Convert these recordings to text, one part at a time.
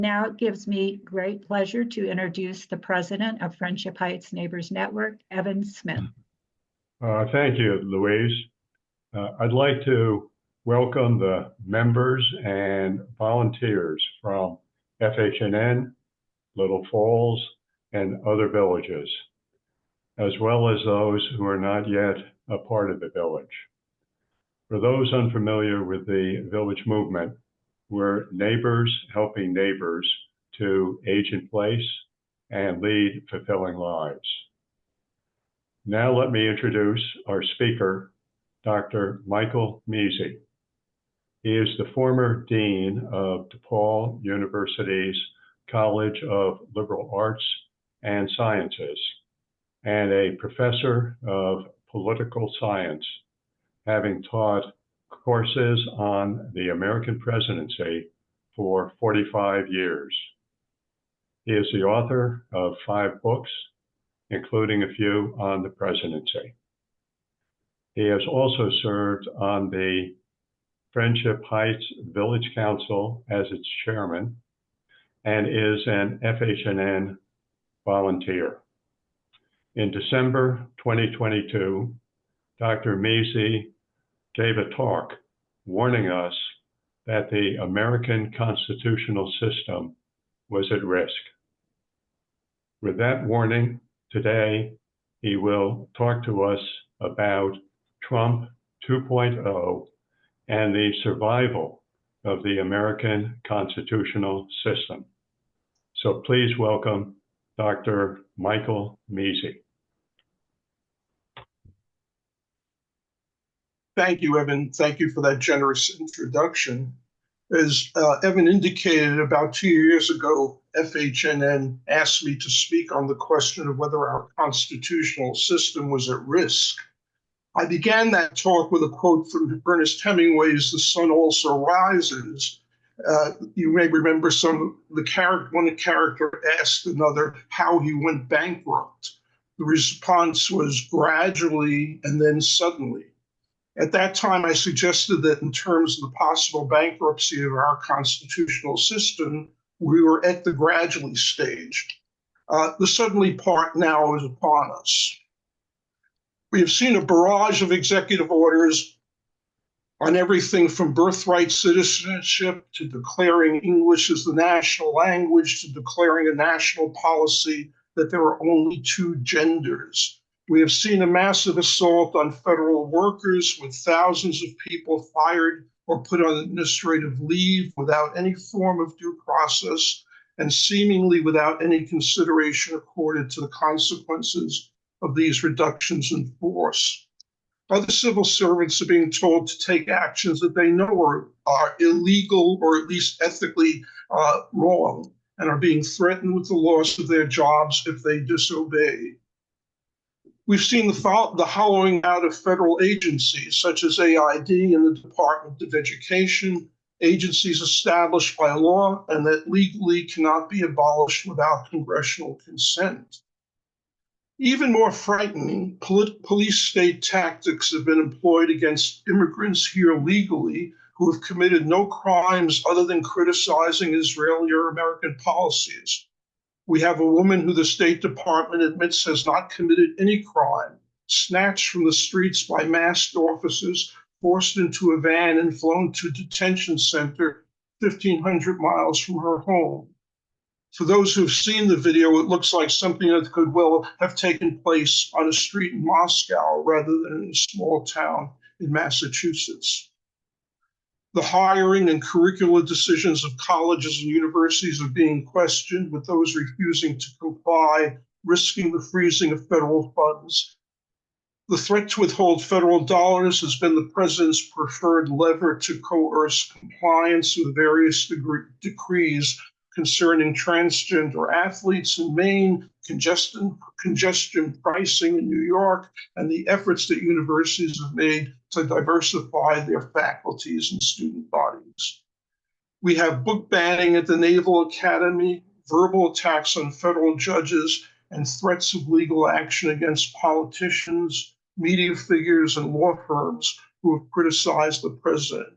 Now it gives me great pleasure to introduce the president of Friendship Heights Neighbors Network, Evan Smith. Thank you, Louise. I'd like to welcome the members and volunteers from FHNN, Little Falls, and other villages, as well as those who are not yet a part of the village. For those unfamiliar with the village movement, we're neighbors helping neighbors to age in place and lead fulfilling lives. Now let me introduce our speaker, Dr. Michael Mezey. He is the former Dean of DePaul University's College of Liberal Arts and Sciences and a professor of political science, having taught courses on the American presidency for 45 years. He is the author of 5 books, including a few on the presidency. He has also served on the Friendship Heights Village Council as its chairman and is an FHNN volunteer. In December 2022, Dr. Mezey gave a talk warning us that the American constitutional system was at risk. With that warning, today he will talk to us about Trump 2.0 and the survival of the American constitutional system. So please welcome Dr. Michael Mezey. Thank you, Evan. Thank you for that generous introduction. As Evan indicated, about 2 years ago, FHNN asked me to speak on the question of whether our constitutional system was at risk. I began that talk with a quote from Ernest Hemingway's The Sun Also Rises. You may remember one character asked another how he went bankrupt. The response was gradually and then suddenly. At that time, I suggested that in terms of the possible bankruptcy of our constitutional system, we were at the gradually stage. The suddenly part now is upon us. We have seen a barrage of executive orders on everything from birthright citizenship to declaring English as the national language to declaring a national policy that there are only 2 genders. We have seen a massive assault on federal workers with thousands of people fired or put on administrative leave without any form of due process and seemingly without any consideration accorded to the consequences of these reductions in force. Other civil servants are being told to take actions that they know are illegal or at least ethically wrong and are being threatened with the loss of their jobs if they disobey. We've seen the hollowing out of federal agencies such as AID and the Department of Education, agencies established by law and that legally cannot be abolished without congressional consent. Even more frightening, police state tactics have been employed against immigrants here legally who have committed no crimes other than criticizing Israeli or American policies. We have a woman who the State Department admits has not committed any crime, snatched from the streets by masked officers, forced into a van and flown to a detention center 1,500 miles from her home. For those who've seen the video, it looks like something that could well have taken place on a street in Moscow rather than in a small town in Massachusetts. The hiring and curricular decisions of colleges and universities are being questioned, with those refusing to comply, risking the freezing of federal funds. The threat to withhold federal dollars has been the president's preferred lever to coerce compliance with various decrees concerning transgender athletes in Maine, congestion pricing in New York, and the efforts that universities have made to diversify their faculties and student bodies. We have book banning at the Naval Academy, verbal attacks on federal judges, and threats of legal action against politicians, media figures, and law firms who have criticized the president.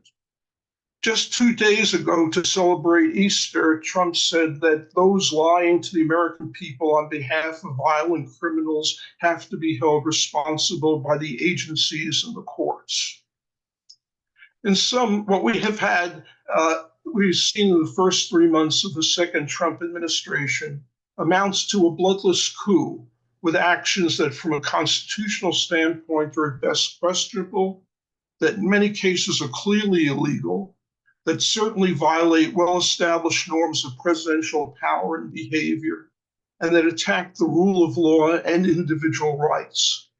Just 2 days ago, to celebrate Easter, Trump said that those lying to the American people on behalf of violent criminals have to be held responsible by the agencies and the courts. In sum, what we have had, we've seen in the first 3 months of the second Trump administration amounts to a bloodless coup with actions that from a constitutional standpoint are at best questionable, that in many cases are clearly illegal, that certainly violate well-established norms of presidential power and behavior, and that attack the rule of law and individual rights.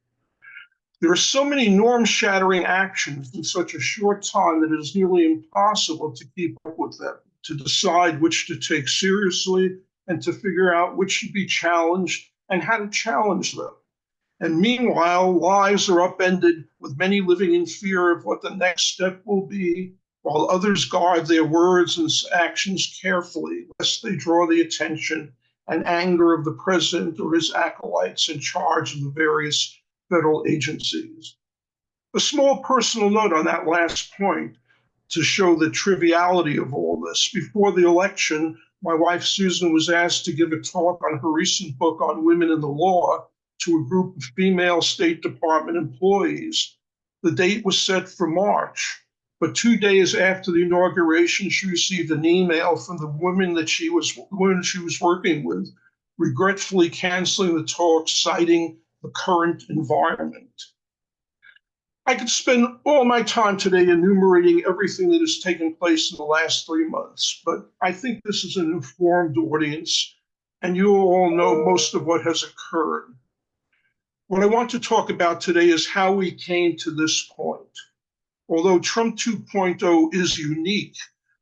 There are so many norm-shattering actions in such a short time that it is nearly impossible to keep up with them, to decide which to take seriously, and to figure out which should be challenged and how to challenge them. And meanwhile, lives are upended, with many living in fear of what the next step will be, while others guard their words and actions carefully, lest they draw the attention and anger of the president or his acolytes in charge of the various federal agencies. A small personal note on that last point to show the triviality of all this. Before the election, my wife Susan was asked to give a talk on her recent book on women in the law to a group of female State Department employees. The date was set for March, but 2 days after the inauguration, she received an email from the woman she was working with, regretfully canceling the talk, citing the current environment. I could spend all my time today enumerating everything that has taken place in the last 3 months, but I think this is an informed audience, and you all know most of what has occurred. What I want to talk about today is how we came to this point. Although Trump 2.0 is unique,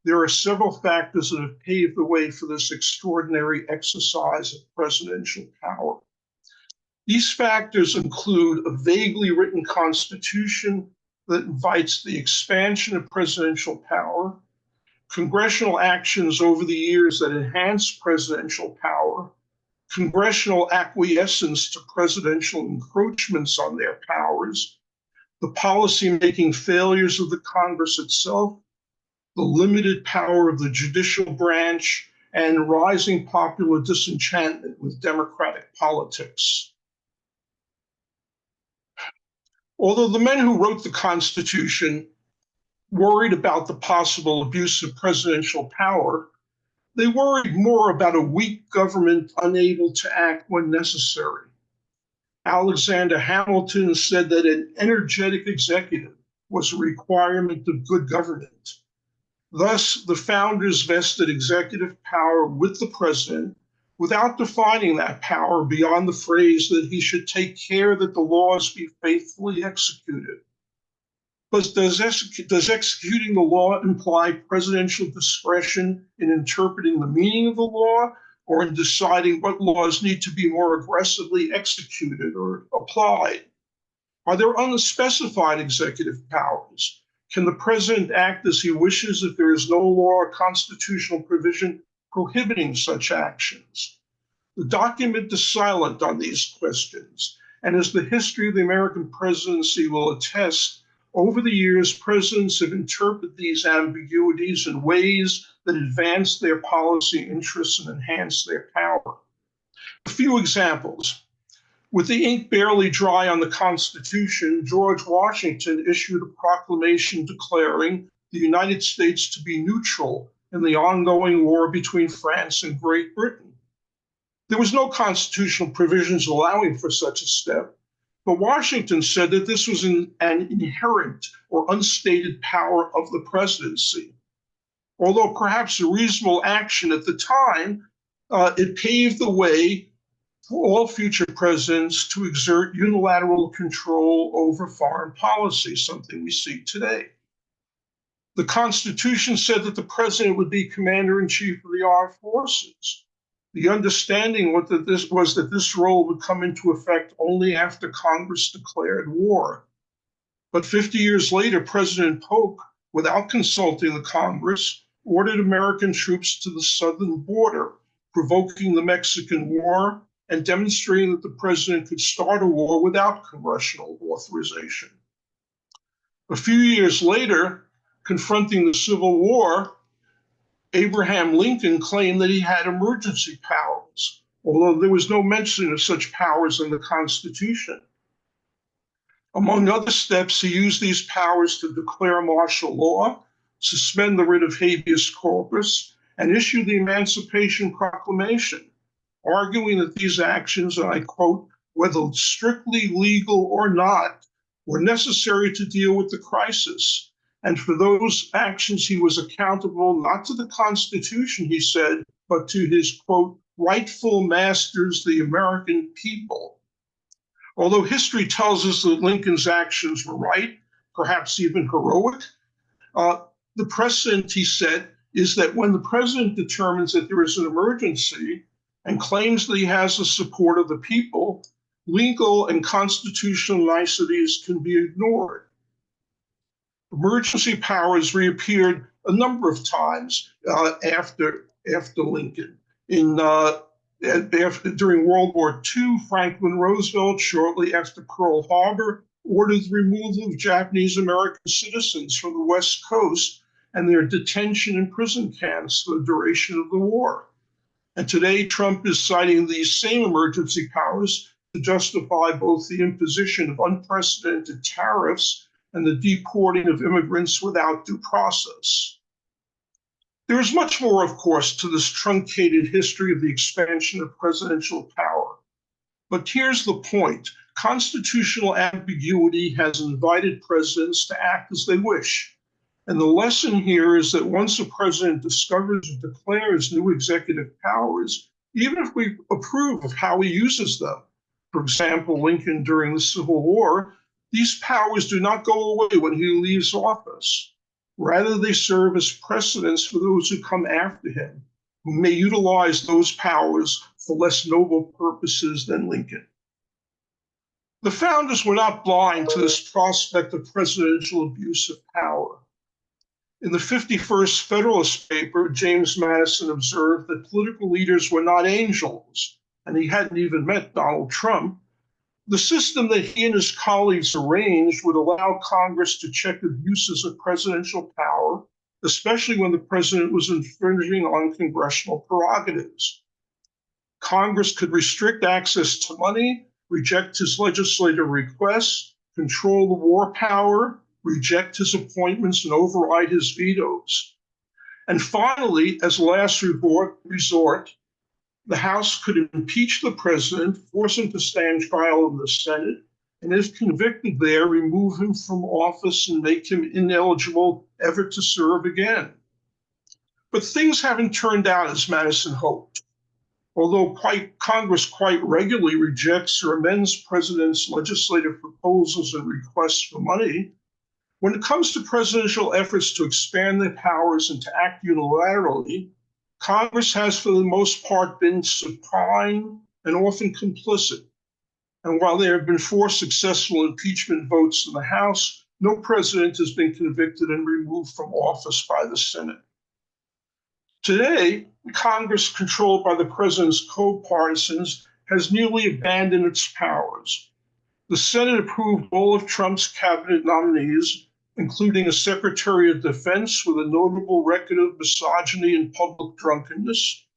there are several factors that have paved the way for this extraordinary exercise of presidential power. These factors include a vaguely written constitution that invites the expansion of presidential power, congressional actions over the years that enhance presidential power, congressional acquiescence to presidential encroachments on their powers, the policy-making failures of the Congress itself, the limited power of the judicial branch, and rising popular disenchantment with democratic politics. Although the men who wrote the Constitution worried about the possible abuse of presidential power, they worried more about a weak government unable to act when necessary. Alexander Hamilton said that an energetic executive was a requirement of good government. Thus, the founders vested executive power with the president without defining that power beyond the phrase that he should take care that the laws be faithfully executed. But does executing the law imply presidential discretion in interpreting the meaning of the law, or in deciding what laws need to be more aggressively executed or applied? Are there unspecified executive powers? Can the president act as he wishes if there is no law or constitutional provision prohibiting such actions? The document is silent on these questions, and as the history of the American presidency will attest, over the years, presidents have interpreted these ambiguities in ways that advance their policy interests and enhance their power. A few examples. With the ink barely dry on the Constitution, George Washington issued a proclamation declaring the United States to be neutral in the ongoing war between France and Great Britain. There was no constitutional provisions allowing for such a step, but Washington said that this was an inherent or unstated power of the presidency. Although perhaps a reasonable action at the time, it paved the way for all future presidents to exert unilateral control over foreign policy, something we see today. The Constitution said that the president would be commander-in-chief of the armed forces. The understanding was that this role would come into effect only after Congress declared war. But 50 years later, President Polk, without consulting the Congress, ordered American troops to the southern border, provoking the Mexican War and demonstrating that the president could start a war without congressional authorization. A few years later, confronting the Civil War, Abraham Lincoln claimed that he had emergency powers, although there was no mention of such powers in the Constitution. Among other steps, he used these powers to declare martial law, suspend the writ of habeas corpus, and issue the Emancipation Proclamation, arguing that these actions, and I quote, whether strictly legal or not, were necessary to deal with the crisis. And for those actions, he was accountable not to the Constitution, he said, but to his, quote, rightful masters, the American people. Although history tells us that Lincoln's actions were right, perhaps even heroic, the precedent, he said, is that when the president determines that there is an emergency and claims that he has the support of the people, legal and constitutional niceties can be ignored. Emergency powers reappeared a number of times after Lincoln. During World War II, Franklin Roosevelt, shortly after Pearl Harbor, ordered the removal of Japanese American citizens from the West Coast and their detention in prison camps for the duration of the war. And today, Trump is citing these same emergency powers to justify both the imposition of unprecedented tariffs and the deporting of immigrants without due process. There is much more, of course, to this truncated history of the expansion of presidential power. But here's the point. Constitutional ambiguity has invited presidents to act as they wish. And the lesson here is that once a president discovers and declares new executive powers, even if we approve of how he uses them, for example, Lincoln during the Civil War, these powers do not go away when he leaves office. Rather, they serve as precedents for those who come after him, who may utilize those powers for less noble purposes than Lincoln. The founders were not blind to this prospect of presidential abuse of power. In the 51st Federalist paper, James Madison observed that political leaders were not angels, and he hadn't even met Donald Trump. The system that he and his colleagues arranged would allow Congress to check abuses of presidential power, especially when the president was infringing on congressional prerogatives. Congress could restrict access to money, reject his legislative requests, control the war power, reject his appointments, and override his vetoes. And finally, as a last resort, the House could impeach the president, force him to stand trial in the Senate, and if convicted there, remove him from office and make him ineligible ever to serve again. But things haven't turned out as Madison hoped. Although Congress quite regularly rejects or amends presidents' legislative proposals and requests for money, when it comes to presidential efforts to expand their powers and to act unilaterally, Congress has, for the most part, been supine and often complicit. And while there have been 4 successful impeachment votes in the House, no president has been convicted and removed from office by the Senate. Today, Congress, controlled by the president's co-partisans, has nearly abandoned its powers. The Senate approved all of Trump's cabinet nominees, including a Secretary of Defense with a notable record of misogyny and public drunkenness,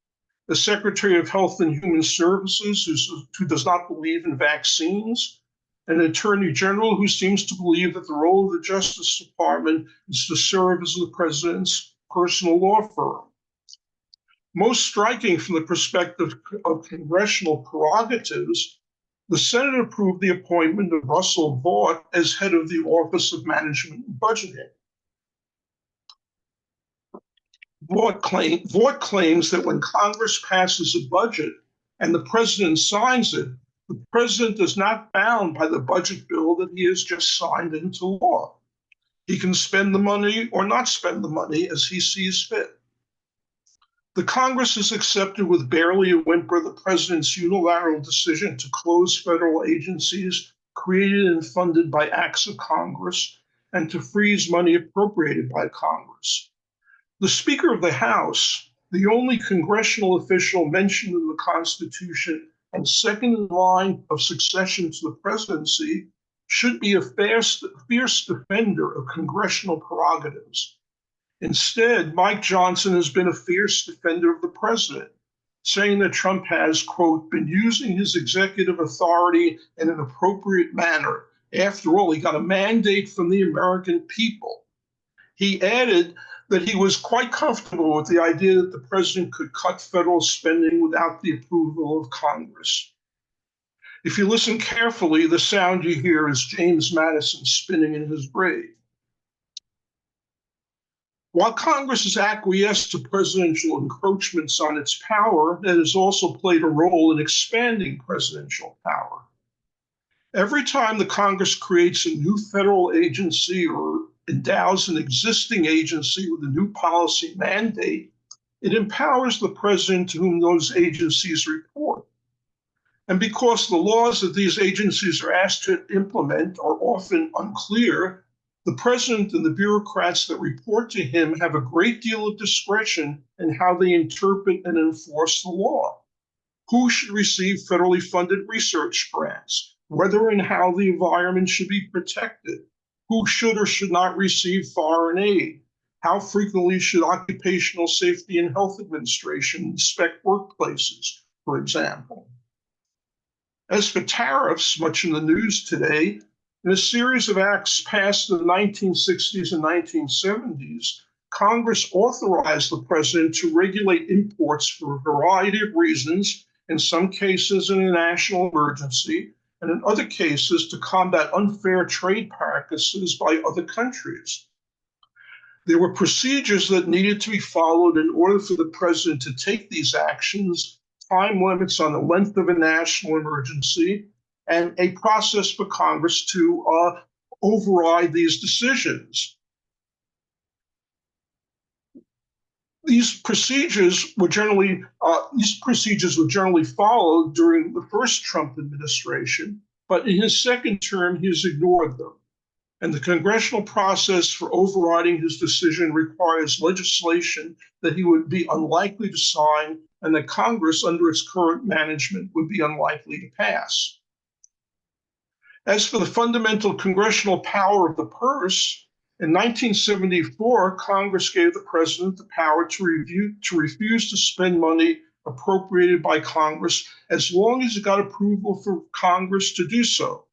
a Secretary of Health and Human Services who does not believe in vaccines, an Attorney General who seems to believe that the role of the Justice Department is to serve as the president's personal law firm. Most striking from the perspective of congressional prerogatives, the Senate approved the appointment of Russell Vought as head of the Office of Management and Budgeting. Vought claims that when Congress passes a budget and the president signs it, the president is not bound by the budget bill that he has just signed into law. He can spend the money or not spend the money as he sees fit. The Congress has accepted with barely a whimper the president's unilateral decision to close federal agencies created and funded by acts of Congress and to freeze money appropriated by Congress. The Speaker of the House, the only congressional official mentioned in the Constitution and second in line of succession to the presidency, should be a fierce defender of congressional prerogatives. Instead, Mike Johnson has been a fierce defender of the president, saying that Trump has, quote, been using his executive authority in an appropriate manner. After all, he got a mandate from the American people. He added that he was quite comfortable with the idea that the president could cut federal spending without the approval of Congress. If you listen carefully, the sound you hear is James Madison spinning in his grave. While Congress has acquiesced to presidential encroachments on its power, it has also played a role in expanding presidential power. Every time the Congress creates a new federal agency or endows an existing agency with a new policy mandate, it empowers the president to whom those agencies report. And because the laws that these agencies are asked to implement are often unclear, the president and the bureaucrats that report to him have a great deal of discretion in how they interpret and enforce the law. Who should receive federally funded research grants? Whether and how the environment should be protected? Who should or should not receive foreign aid? How frequently should Occupational Safety and Health Administration inspect workplaces, for example? As for tariffs, much in the news today, in a series of acts passed in the 1960s and 1970s, Congress authorized the president to regulate imports for a variety of reasons, in some cases in a national emergency, and in other cases to combat unfair trade practices by other countries. There were procedures that needed to be followed in order for the president to take these actions, time limits on the length of a national emergency, and a process for Congress to override these decisions. These procedures were generally followed during the first Trump administration, but in his second term, he has ignored them. And the congressional process for overriding his decision requires legislation that he would be unlikely to sign and that Congress, under its current management, would be unlikely to pass. As for the fundamental congressional power of the purse, in 1974, Congress gave the president the power to refuse to spend money appropriated by Congress as long as it got approval from Congress to do so.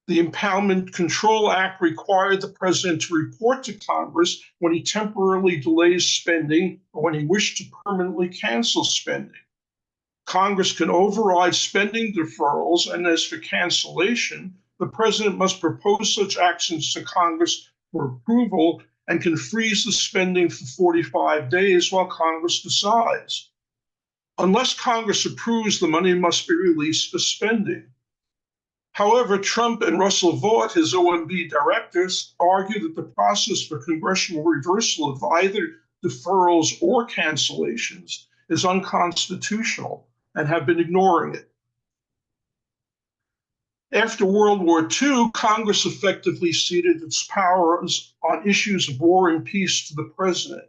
The Impoundment Control Act required the president to report to Congress when he temporarily delays spending or when he wished to permanently cancel spending. Congress can override spending deferrals, and as for cancellation, the president must propose such actions to Congress for approval and can freeze the spending for 45 days while Congress decides. Unless Congress approves, the money must be released for spending. However, Trump and Russell Vought, his OMB directors, argue that the process for congressional reversal of either deferrals or cancellations is unconstitutional and have been ignoring it. After World War II, Congress effectively ceded its powers on issues of war and peace to the president,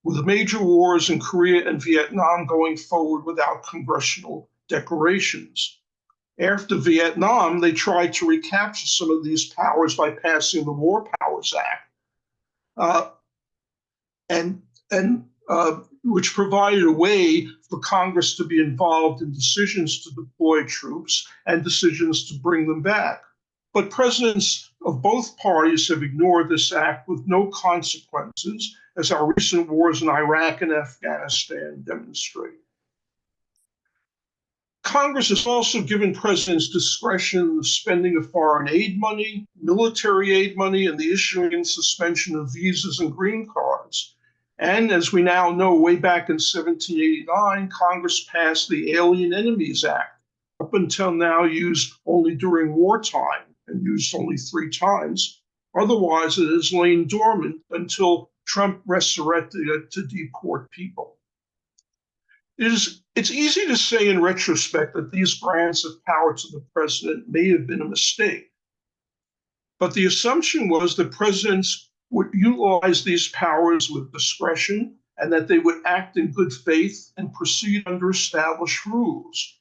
with the major wars in Korea and Vietnam going forward without congressional declarations. After Vietnam, they tried to recapture some of these powers by passing the War Powers Act, which provided a way for Congress to be involved in decisions to deploy troops and decisions to bring them back. But presidents of both parties have ignored this act with no consequences, as our recent wars in Iraq and Afghanistan demonstrate. Congress has also given presidents discretion in the spending of foreign aid money, military aid money, and the issuing and suspension of visas and green cards. And as we now know, way back in 1789, Congress passed the Alien Enemies Act, up until now used only during wartime and used only 3 times. Otherwise, it has lain dormant until Trump resurrected it to deport people. It's easy to say in retrospect that these grants of power to the president may have been a mistake. But the assumption was that presidents would utilize these powers with discretion and that they would act in good faith and proceed under established rules.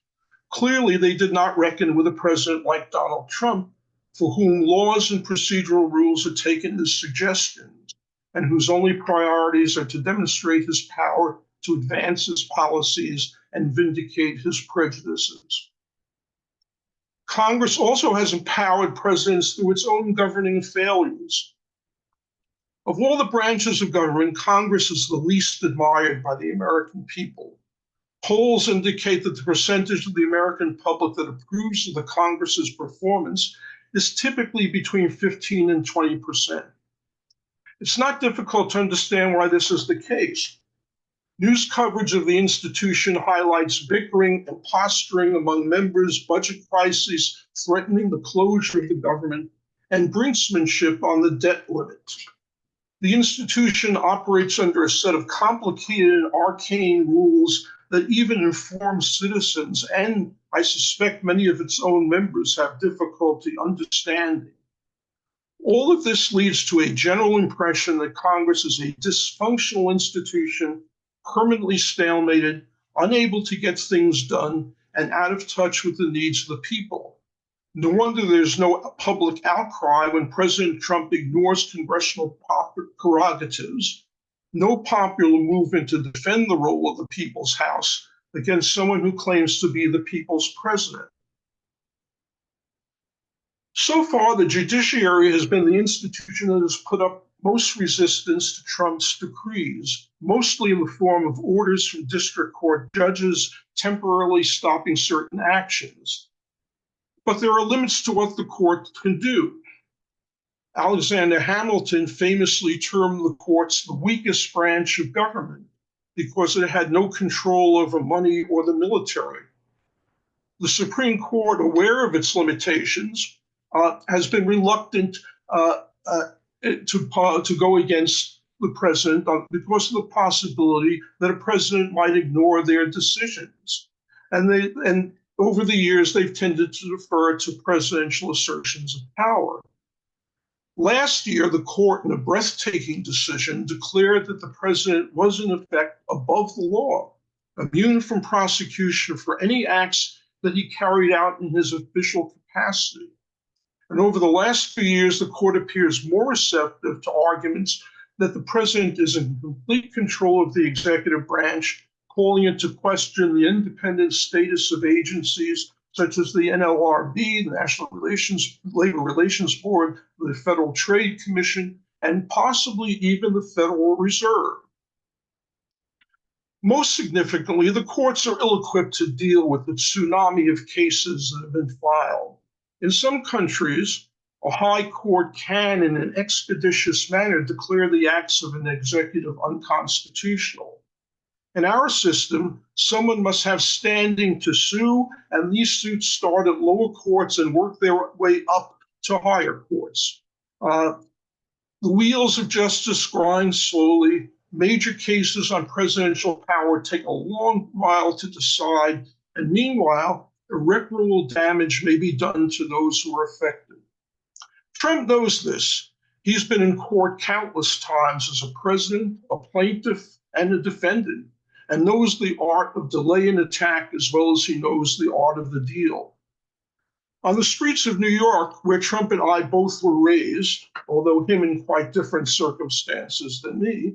Clearly, they did not reckon with a president like Donald Trump, for whom laws and procedural rules are taken as suggestions, and whose only priorities are to demonstrate his power to advance his policies and vindicate his prejudices. Congress also has empowered presidents through its own governing failures. Of all the branches of government, Congress is the least admired by the American people. Polls indicate that the percentage of the American public that approves of the Congress's performance is typically between 15 and 20%. It's not difficult to understand why this is the case. News coverage of the institution highlights bickering and posturing among members, budget crises threatening the closure of the government, and brinksmanship on the debt limit. The institution operates under a set of complicated and arcane rules that even informed citizens, and I suspect many of its own members, have difficulty understanding. All of this leads to a general impression that Congress is a dysfunctional institution, permanently stalemated, unable to get things done, and out of touch with the needs of the people. No wonder there's no public outcry when President Trump ignores congressional prerogatives, no popular movement to defend the role of the People's House against someone who claims to be the people's president. So far, the judiciary has been the institution that has put up most resistance to Trump's decrees, mostly in the form of orders from district court judges temporarily stopping certain actions. But there are limits to what the court can do. Alexander Hamilton famously termed the courts the weakest branch of government because it had no control over money or the military. The Supreme Court, aware of its limitations, has been reluctant to go against the president because of the possibility that a president might ignore their decisions. And over the years, they've tended to defer to presidential assertions of power. Last year, the court, in a breathtaking decision, declared that the president was in effect above the law, immune from prosecution for any acts that he carried out in his official capacity. And over the last few years, the court appears more receptive to arguments that the president is in complete control of the executive branch, calling into question the independent status of agencies such as the NLRB, the National Labor Relations Board, the Federal Trade Commission, and possibly even the Federal Reserve. Most significantly, the courts are ill-equipped to deal with the tsunami of cases that have been filed. In some countries, a high court can, in an expeditious manner, declare the acts of an executive unconstitutional. In our system, someone must have standing to sue, and these suits start at lower courts and work their way up to higher courts. The wheels of justice grind slowly. Major cases on presidential power take a long while to decide, and meanwhile, irreparable damage may be done to those who are affected. Trump knows this. He's been in court countless times as a president, a plaintiff, and a defendant, and knows the art of delay and attack as well as he knows the art of the deal. On the streets of New York, where Trump and I both were raised, although him in quite different circumstances than me,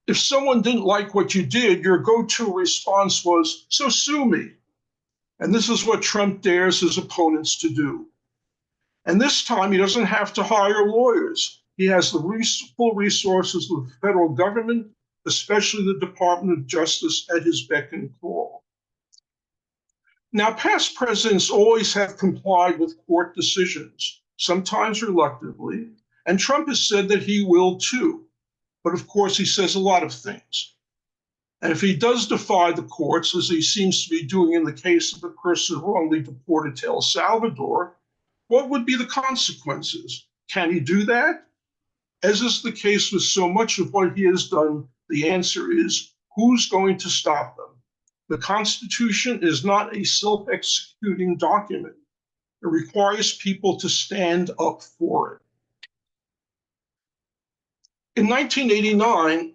if someone didn't like what you did, your go-to response was, "So sue me." And this is what Trump dares his opponents to do. And this time, he doesn't have to hire lawyers. He has the full resources of the federal government, especially the Department of Justice, at his beck and call. Now, past presidents always have complied with court decisions, sometimes reluctantly, and Trump has said that he will too. But of course, he says a lot of things. And if he does defy the courts, as he seems to be doing in the case of the person wrongly deported to El Salvador, what would be the consequences? Can he do that? As is the case with so much of what he has done, the answer is, who's going to stop them? The Constitution is not a self-executing document. It requires people to stand up for it. In 1989,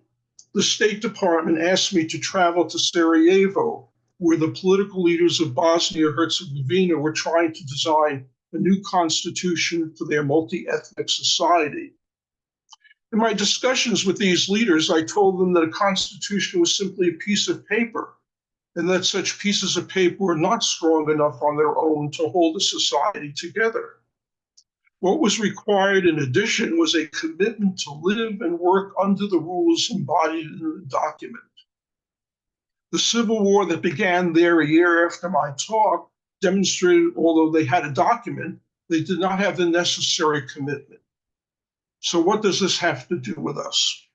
the State Department asked me to travel to Sarajevo, where the political leaders of Bosnia-Herzegovina were trying to design a new constitution for their multi-ethnic society. In my discussions with these leaders, I told them that a constitution was simply a piece of paper, and that such pieces of paper were not strong enough on their own to hold a society together. What was required in addition was a commitment to live and work under the rules embodied in the document. The Civil War that began there a year after my talk demonstrated, although they had a document, they did not have the necessary commitment. So what does this have to do with us?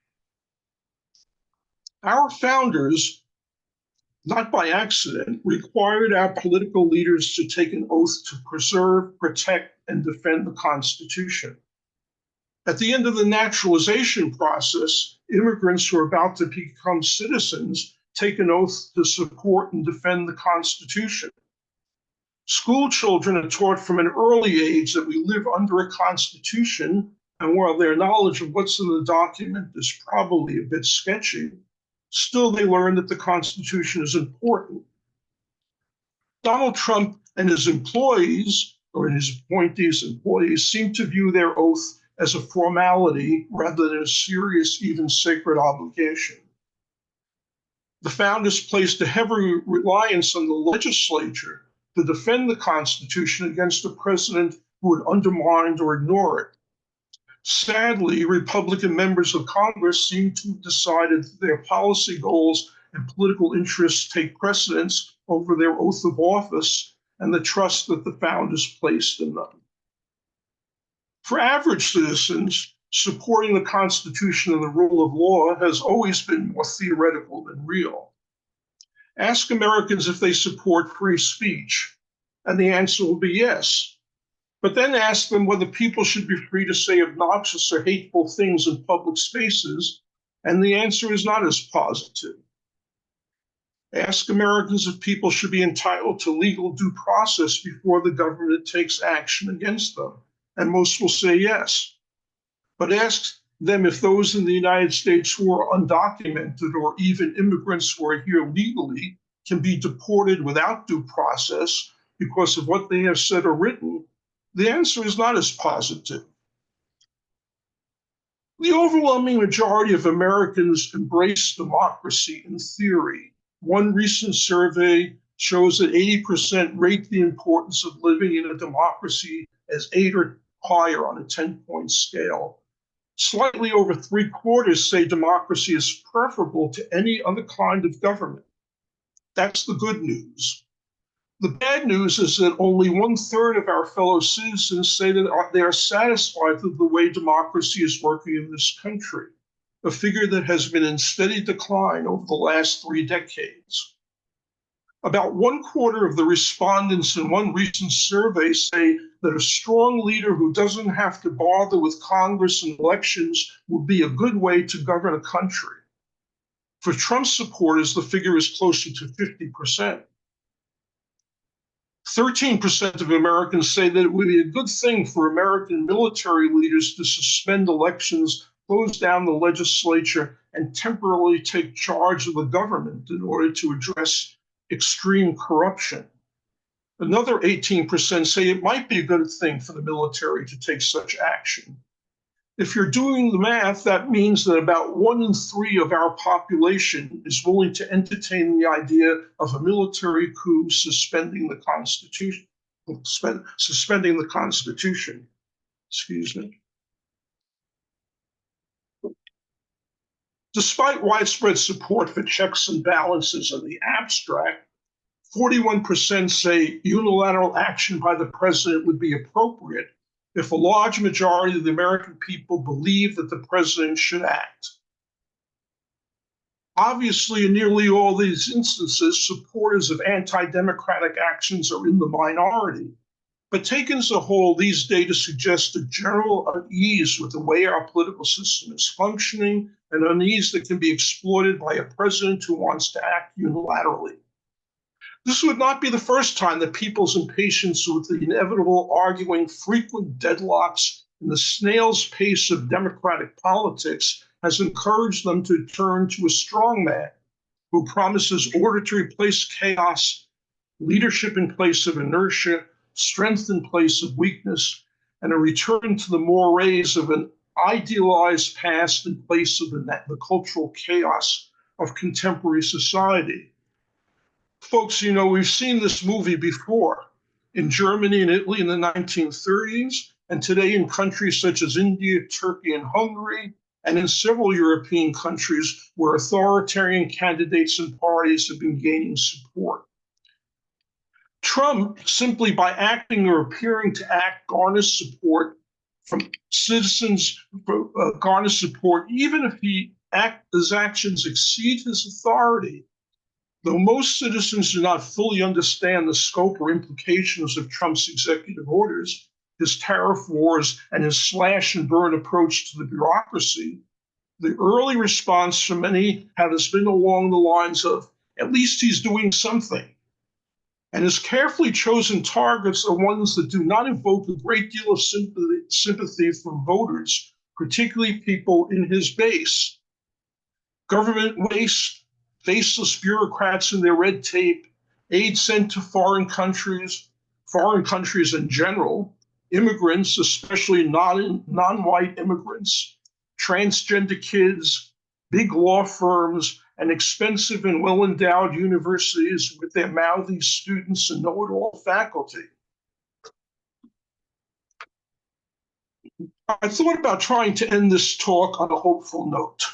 Our founders, not by accident, required our political leaders to take an oath to preserve, protect, and defend the Constitution. At the end of the naturalization process, immigrants who are about to become citizens take an oath to support and defend the Constitution. School children are taught from an early age that we live under a Constitution, and while their knowledge of what's in the document is probably a bit sketchy, still they learn that the Constitution is important. Donald Trump and his employees, or his appointees' employees, seem to view their oath as a formality rather than a serious, even sacred obligation. The founders placed a heavy reliance on the legislature to defend the Constitution against a president who would undermine or ignore it. Sadly, Republican members of Congress seem to have decided that their policy goals and political interests take precedence over their oath of office and the trust that the founders placed in them. For average citizens, supporting the Constitution and the rule of law has always been more theoretical than real. Ask Americans if they support free speech, and the answer will be yes. But then ask them whether people should be free to say obnoxious or hateful things in public spaces, and the answer is not as positive. Ask Americans if people should be entitled to legal due process before the government takes action against them, and most will say yes. But ask them if those in the United States who are undocumented or even immigrants who are here legally can be deported without due process because of what they have said or written. The answer is not as positive. The overwhelming majority of Americans embrace democracy in theory. One recent survey shows that 80% rate the importance of living in a democracy as 8 or higher on a 10-point scale. Slightly over 3/4 say democracy is preferable to any other kind of government. That's the good news. The bad news is that only 1/3 of our fellow citizens say that they are satisfied with the way democracy is working in this country, a figure that has been in steady decline over the last 3 decades. About 1/4 of the respondents in one recent survey say that a strong leader who doesn't have to bother with Congress and elections would be a good way to govern a country. For Trump supporters, the figure is closer to 50%. 13% of Americans say that it would be a good thing for American military leaders to suspend elections, close down the legislature, and temporarily take charge of the government in order to address extreme corruption. Another 18% say it might be a good thing for the military to take such action. If you're doing the math, that means that about 1 in 3 of our population is willing to entertain the idea of a military coup suspending the Constitution. Excuse me. Despite widespread support for checks and balances in the abstract, 41% say unilateral action by the president would be appropriate if a large majority of the American people believe that the president should act. Obviously, in nearly all these instances, supporters of anti-democratic actions are in the minority. But taken as a whole, these data suggest a general unease with the way our political system is functioning, an unease that can be exploited by a president who wants to act unilaterally. This would not be the first time that people's impatience with the inevitable arguing, frequent deadlocks, and the snail's pace of democratic politics has encouraged them to turn to a strongman who promises order to replace chaos, leadership in place of inertia, strength in place of weakness, and a return to the mores of an idealized past in place of the cultural chaos of contemporary society. Folks, you know, we've seen this movie before in Germany and Italy in the 1930s, and today in countries such as India, Turkey, and Hungary, and in several European countries where authoritarian candidates and parties have been gaining support. Trump, simply by acting or appearing to act, garners support from citizens, garners support even if his actions exceed his authority. Though most citizens do not fully understand the scope or implications of Trump's executive orders, his tariff wars, and his slash and burn approach to the bureaucracy, the early response from many has been along the lines of, at least he's doing something. And his carefully chosen targets are ones that do not evoke a great deal of sympathy from voters, particularly people in his base. Government waste, faceless bureaucrats and their red tape, aid sent to foreign countries in general, immigrants, especially non-white immigrants, transgender kids, big law firms, and expensive and well-endowed universities with their mouthy students and know-it-all faculty. I thought about trying to end this talk on a hopeful note.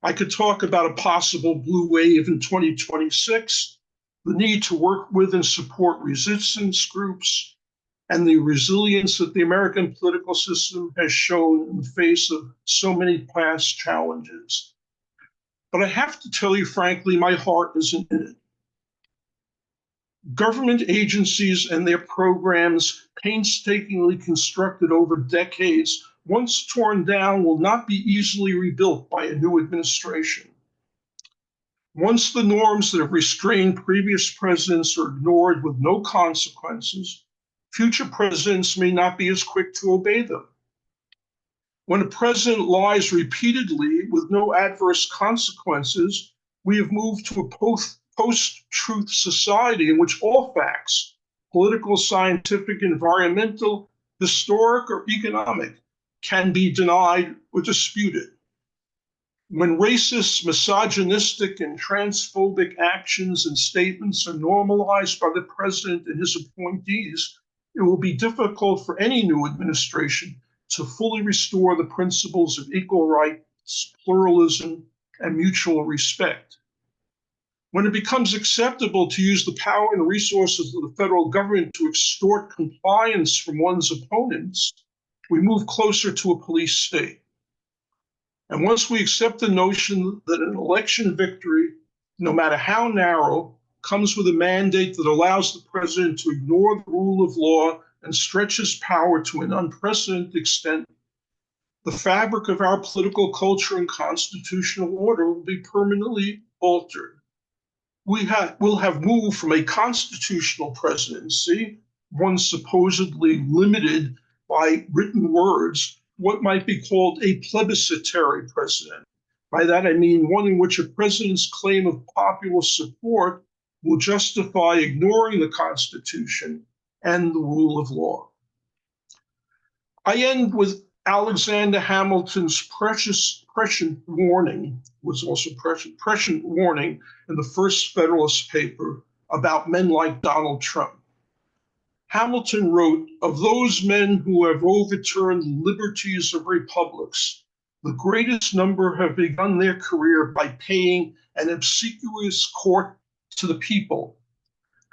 I could talk about a possible blue wave in 2026, the need to work with and support resistance groups, and the resilience that the American political system has shown in the face of so many past challenges. But I have to tell you, frankly, my heart isn't in it. Government agencies and their programs, painstakingly constructed over decades, once torn down, will not be easily rebuilt by a new administration. Once the norms that have restrained previous presidents are ignored with no consequences, future presidents may not be as quick to obey them. When a president lies repeatedly with no adverse consequences, we have moved to a post-truth society in which all facts, political, scientific, environmental, historic, or economic, can be denied or disputed. When racist, misogynistic, and transphobic actions and statements are normalized by the president and his appointees, it will be difficult for any new administration to fully restore the principles of equal rights, pluralism, and mutual respect. When it becomes acceptable to use the power and resources of the federal government to extort compliance from one's opponents, we move closer to a police state. And once we accept the notion that an election victory, no matter how narrow, comes with a mandate that allows the president to ignore the rule of law and stretch his power to an unprecedented extent, the fabric of our political culture and constitutional order will be permanently altered. We'll have moved from a constitutional presidency, one supposedly limited by written words, what might be called a plebiscitary president. By that I mean one in which a president's claim of popular support will justify ignoring the Constitution and the rule of law. I end with Alexander Hamilton's prescient warning in the first Federalist paper about men like Donald Trump. Hamilton wrote, "Of those men who have overturned the liberties of republics, the greatest number have begun their career by paying an obsequious court to the people,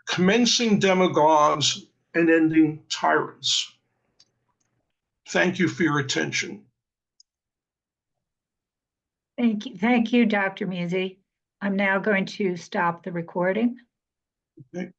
commencing demagogues and ending tyrants." Thank you for your attention. Thank you, Dr. Mezey. I'm now going to stop the recording. Okay.